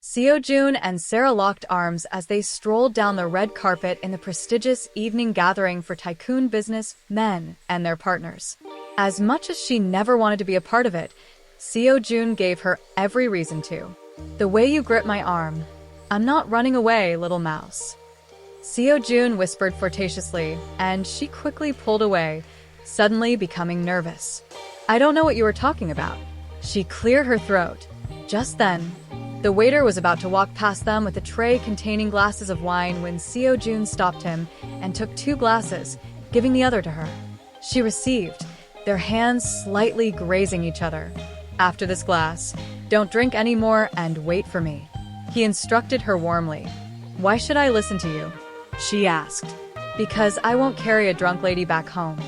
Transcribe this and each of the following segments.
Seo-jun and Sarah locked arms as they strolled down the red carpet in the prestigious evening gathering for tycoon business men and their partners. As much as she never wanted to be a part of it, Seo-jun gave her every reason to. "The way you grip my arm. I'm not running away, little mouse." Seo-jun whispered flirtatiously, and she quickly pulled away, suddenly becoming nervous. "I don't know what you were talking about." She cleared her throat. Just then, the waiter was about to walk past them with a tray containing glasses of wine when Seo-jun stopped him and took 2 glasses, giving the other to her. She received, their hands slightly grazing each other. "After this glass, don't drink any more and wait for me," he instructed her warmly. "Why should I listen to you?" she asked. "Because I won't carry a drunk lady back home."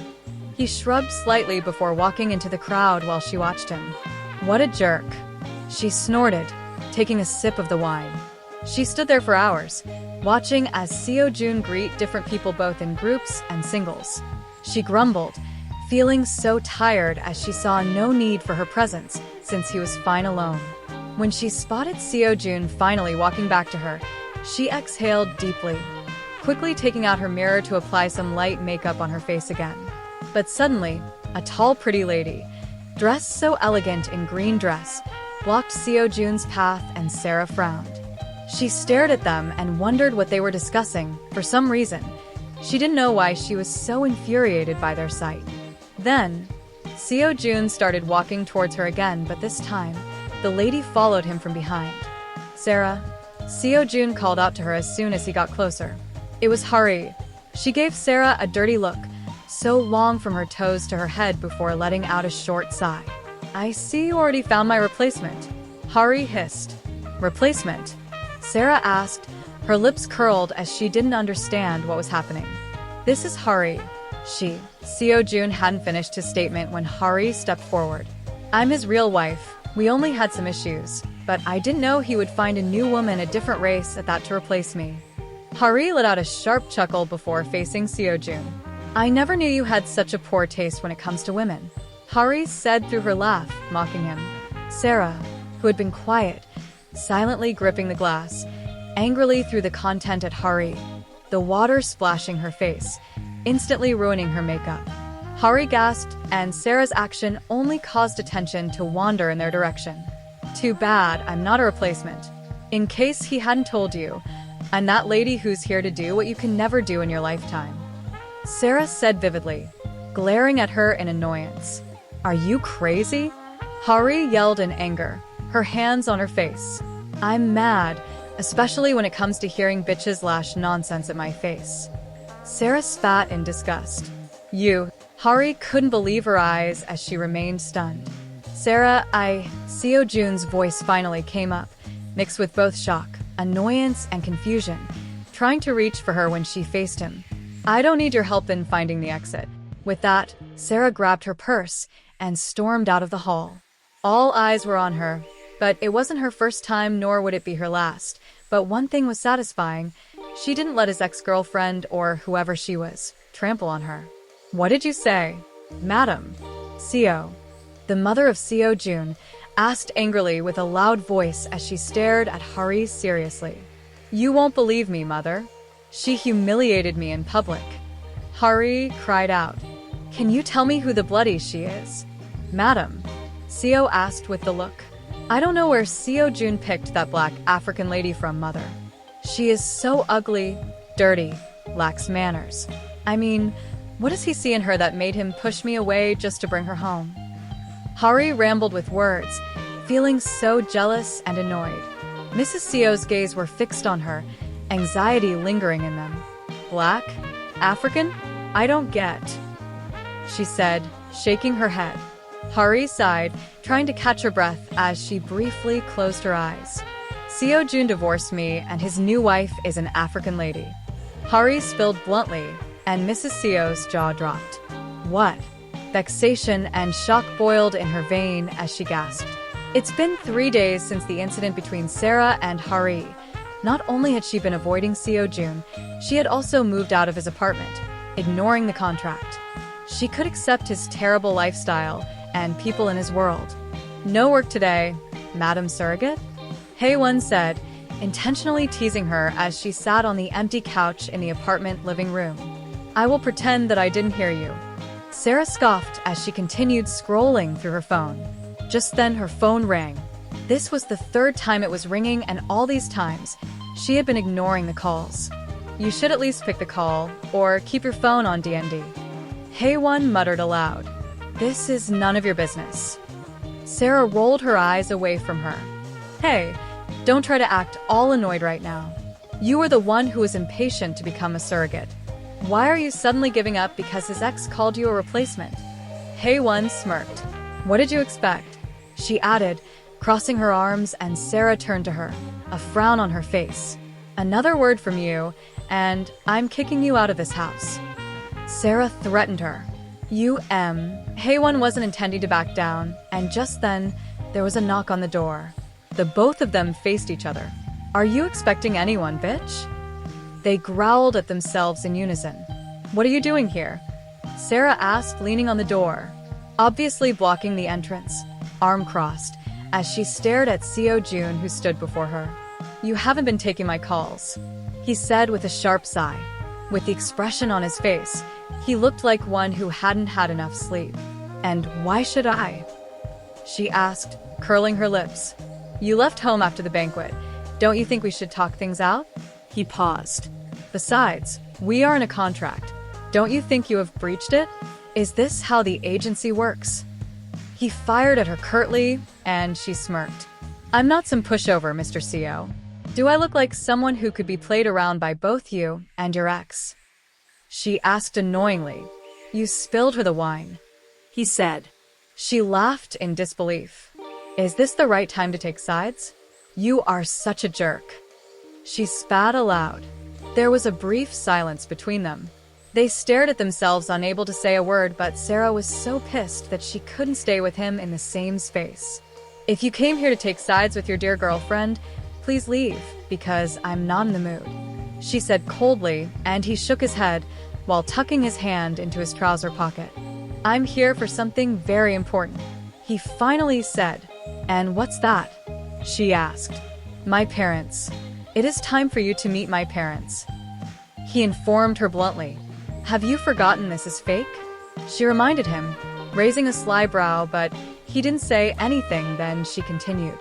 He shrugged slightly before walking into the crowd while she watched him. "What a jerk," she snorted, taking a sip of the wine. She stood there for hours, watching as Seo-jun greet different people both in groups and singles. She grumbled, feeling so tired as she saw no need for her presence since he was fine alone. When she spotted Seo-jun finally walking back to her, she exhaled deeply, quickly taking out her mirror to apply some light makeup on her face again. But suddenly, a tall, pretty lady, dressed so elegant in green dress, blocked Seo-jun's path, and Sarah frowned. She stared at them and wondered what they were discussing. For some reason, she didn't know why she was so infuriated by their sight. Then, Seo-jun started walking towards her again, but this time, the lady followed him from behind. "Sarah," Seo-jun called out to her as soon as he got closer. It was Hari. She gave Sarah a dirty look, so long from her toes to her head before letting out a short sigh. "I see you already found my replacement," Hari hissed. "Replacement?" Sarah asked, her lips curled as she didn't understand what was happening. "This is Hari." Seo-jun hadn't finished his statement when Hari stepped forward. "I'm his real wife. We only had some issues, but I didn't know he would find a new woman, a different race, at that to replace me." Hari let out a sharp chuckle before facing Seo-jun. "I never knew you had such a poor taste when it comes to women," Hari said through her laugh, mocking him. Sarah, who had been quiet, silently gripping the glass, angrily threw the content at Hari, the water splashing her face, instantly ruining her makeup. Hari gasped, and Sarah's action only caused attention to wander in their direction. "Too bad I'm not a replacement. In case he hadn't told you, I'm that lady who's here to do what you can never do in your lifetime," Sarah said vividly, glaring at her in annoyance. "Are you crazy?" Hari yelled in anger, her hands on her face. "I'm mad, especially when it comes to hearing bitches lash nonsense at my face." Sarah spat in disgust. "You..." Hari couldn't believe her eyes as she remained stunned. "Sarah, Seo-jun's voice finally came up, mixed with both shock, annoyance, and confusion, trying to reach for her when she faced him. "I don't need your help in finding the exit." With that, Sarah grabbed her purse and stormed out of the hall. All eyes were on her, but it wasn't her first time, nor would it be her last. But one thing was satisfying: she didn't let his ex-girlfriend, or whoever she was, trample on her. "What did you say, madam?" Seo, the mother of Seo-jun, asked angrily with a loud voice as she stared at Hari seriously. "You won't believe me, mother. She humiliated me in public." Hari cried out. "Can you tell me who the bloody she is, madam?" Seo asked with the look. "I don't know where Seo-jun picked that black African lady from, mother. She is so ugly, dirty, lacks manners. I mean, what does he see in her that made him push me away just to bring her home?" Hari rambled with words, feeling so jealous and annoyed. Mrs. Seo's gaze were fixed on her, anxiety lingering in them. "Black? African? I don't get," she said, shaking her head. Hari sighed, trying to catch her breath as she briefly closed her eyes. "Seo-jun divorced me, and his new wife is an African lady," Hari spilled bluntly, and Mrs. Seo's jaw dropped. "What?" Vexation and shock boiled in her vein as she gasped. It's been 3 days since the incident between Sarah and Hari. Not only had she been avoiding Seo-jun, she had also moved out of his apartment, ignoring the contract. She could accept his terrible lifestyle and people in his world. "No work today, Madam Surrogate?" Haewon said, intentionally teasing her as she sat on the empty couch in the apartment living room. "I will pretend that I didn't hear you." Sarah scoffed as she continued scrolling through her phone. Just then, her phone rang. This was the third time it was ringing, and all these times, she had been ignoring the calls. "You should at least pick the call, or keep your phone on DND." Hae-won muttered aloud. "This is none of your business." Sarah rolled her eyes away from her. "Hey, don't try to act all annoyed right now. You are the one who is impatient to become a surrogate. Why are you suddenly giving up because his ex called you a replacement?" Hae-won smirked. "What did you expect?" she added, crossing her arms, and Sarah turned to her, a frown on her face. "Another word from you, and I'm kicking you out of this house." Sarah threatened her. Hae-won wasn't intending to back down, and just then, there was a knock on the door. The both of them faced each other. "Are you expecting anyone, bitch?" They growled at themselves in unison. "What are you doing here?" Sarah asked, leaning on the door, obviously blocking the entrance, arm crossed, as she stared at Seo-jun, who stood before her. "You haven't been taking my calls," he said with a sharp sigh. With the expression on his face, he looked like one who hadn't had enough sleep. "And why should I?" she asked, curling her lips. "You left home after the banquet. Don't you think we should talk things out?" He paused. "Besides, we are in a contract. Don't you think you have breached it? Is this how the agency works?" He fired at her curtly, and she smirked. "I'm not some pushover, Mr. Seo. Do I look like someone who could be played around by both you and your ex?" she asked annoyingly. "You spilled her the wine," he said. She laughed in disbelief. "Is this the right time to take sides? You are such a jerk." She spat aloud. There was a brief silence between them. They stared at themselves, unable to say a word, but Sarah was so pissed that she couldn't stay with him in the same space. "If you came here to take sides with your dear girlfriend, please leave, because I'm not in the mood," she said coldly, and he shook his head while tucking his hand into his trouser pocket. "I'm here for something very important," he finally said. "And what's that?" she asked. "My parents. It is time for you to meet my parents," he informed her bluntly. "Have you forgotten this is fake?" she reminded him, raising a sly brow, but he didn't say anything. Then she continued.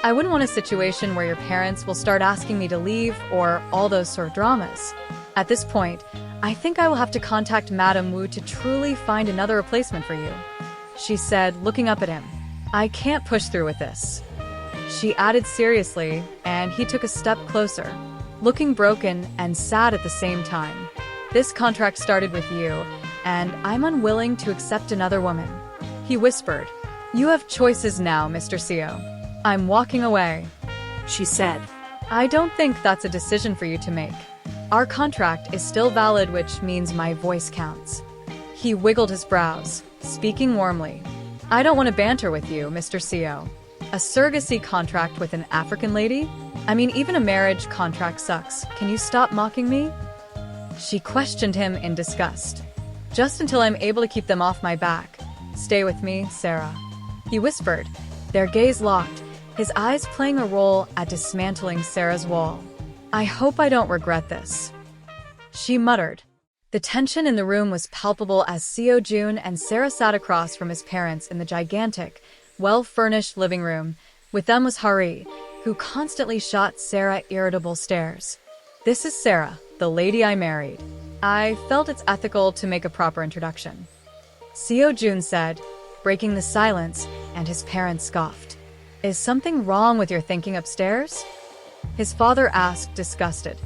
"I wouldn't want a situation where your parents will start asking me to leave or all those sort of dramas. At this point, I think I will have to contact Madame Wu to truly find another replacement for you," she said, looking up at him. "I can't push through with this," she added seriously, and he took a step closer, looking broken and sad at the same time. "This contract started with you, and I'm unwilling to accept another woman," he whispered. "You have choices now, Mr. Seo. I'm walking away," she said. "I don't think that's a decision for you to make. Our contract is still valid, which means my voice counts." He wiggled his brows, speaking warmly. "I don't want to banter with you, Mr. Seo. A surrogacy contract with an African lady? I mean, even a marriage contract sucks. Can you stop mocking me?" She questioned him in disgust. "Just until I'm able to keep them off my back. Stay with me, Sarah," he whispered, their gaze locked, his eyes playing a role at dismantling Sarah's wall. "I hope I don't regret this," she muttered. The tension in the room was palpable as Seo-jun and Sarah sat across from his parents in the gigantic, well-furnished living room. With them was Hari, who constantly shot Sarah irritable stares. "This is Sarah, the lady I married. I felt it's ethical to make a proper introduction," Seo-jun said, breaking the silence, and his parents scoffed. "Is something wrong with your thinking upstairs?" his father asked, disgusted.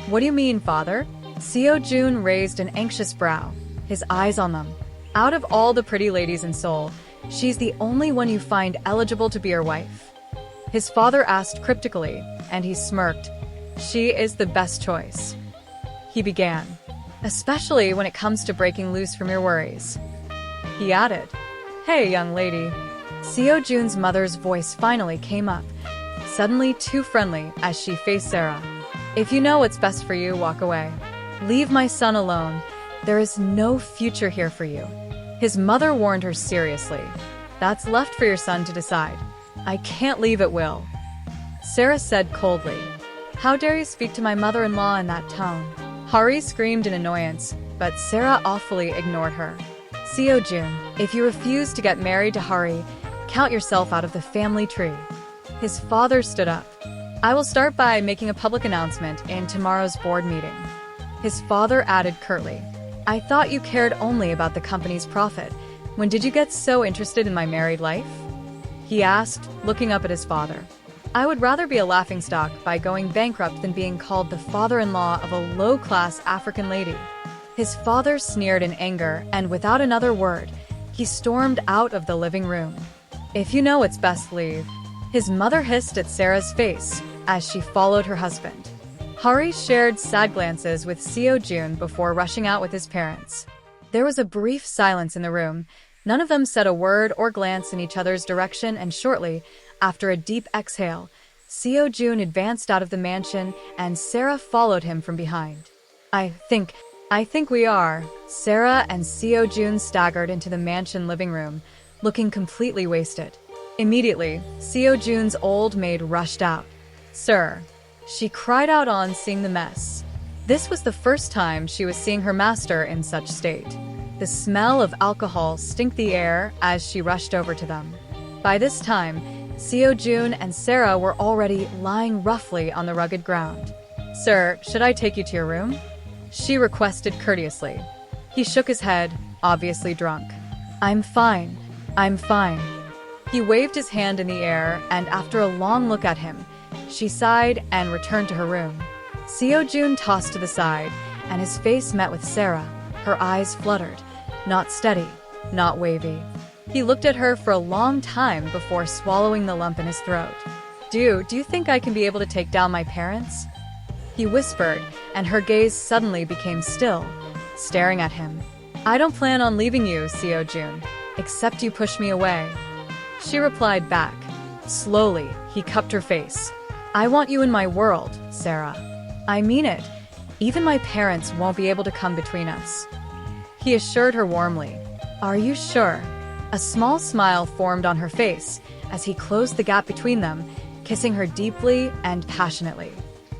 "What do you mean, father?" Seo-jun raised an anxious brow, his eyes on them. "Out of all the pretty ladies in Seoul, she's the only one you find eligible to be your wife?" his father asked cryptically, and he smirked. "She is the best choice," he began, "especially when it comes to breaking loose from your worries," he added. "Hey, young lady." Seo-jun's mother's voice finally came up, suddenly too friendly as she faced Sarah. "If you know what's best for you, walk away. Leave my son alone. There is no future here for you," his mother warned her seriously. "That's left for your son to decide. I can't leave at will," Sarah said coldly. How dare you speak to my mother-in-law in that tone? Hari screamed in annoyance, but Sarah awfully ignored her. Seo-jun, if you refuse to get married to Hari, count yourself out of the family tree. His father stood up. I will start by making a public announcement in tomorrow's board meeting. His father added curtly, I thought you cared only about the company's profit. When did you get so interested in my married life? He asked, looking up at his father. I would rather be a laughingstock by going bankrupt than being called the father-in-law of a low-class African lady. His father sneered in anger, and without another word, he stormed out of the living room. If you know it's best, leave. His mother hissed at Sarah's face as she followed her husband. Hari shared sad glances with Seo-jun before rushing out with his parents. There was a brief silence in the room. None of them said a word or glanced in each other's direction, and shortly, after a deep exhale, Seo-jun advanced out of the mansion and Sarah followed him from behind. I think we are. Sarah and Seo-jun staggered into the mansion living room, looking completely wasted. Immediately, Seo-jun's old maid rushed out. Sir, she cried out on seeing the mess. This was the first time she was seeing her master in such state. The smell of alcohol stinked the air as she rushed over to them. By this time, Seo-jun and Sarah were already lying roughly on the rugged ground. Sir, should I take you to your room? She requested courteously. He shook his head, obviously drunk. I'm fine. He waved his hand in the air, and after a long look at him, she sighed and returned to her room. Seo-jun tossed to the side, and his face met with Sarah. Her eyes fluttered, not steady, not wavy. He looked at her for a long time before swallowing the lump in his throat. Do you think I can be able to take down my parents? He whispered, and her gaze suddenly became still, staring at him. I don't plan on leaving you, Seo-jun, except you push me away. She replied back. Slowly, he cupped her face. I want you in my world, Sarah. I mean it. Even my parents won't be able to come between us. He assured her warmly. Are you sure? A small smile formed on her face as he closed the gap between them, kissing her deeply and passionately.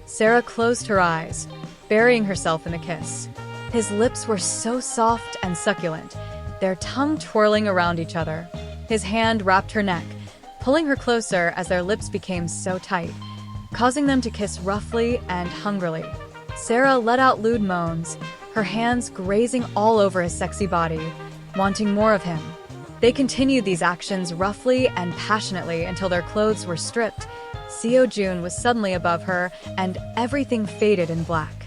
Sarah closed her eyes, burying herself in the kiss. His lips were so soft and succulent, their tongue twirling around each other. His hand wrapped her neck, pulling her closer as their lips became so tight, causing them to kiss roughly and hungrily. Sarah let out lewd moans, her hands grazing all over his sexy body, wanting more of him. They continued these actions roughly and passionately until their clothes were stripped. Seo-jun was suddenly above her, and everything faded in black.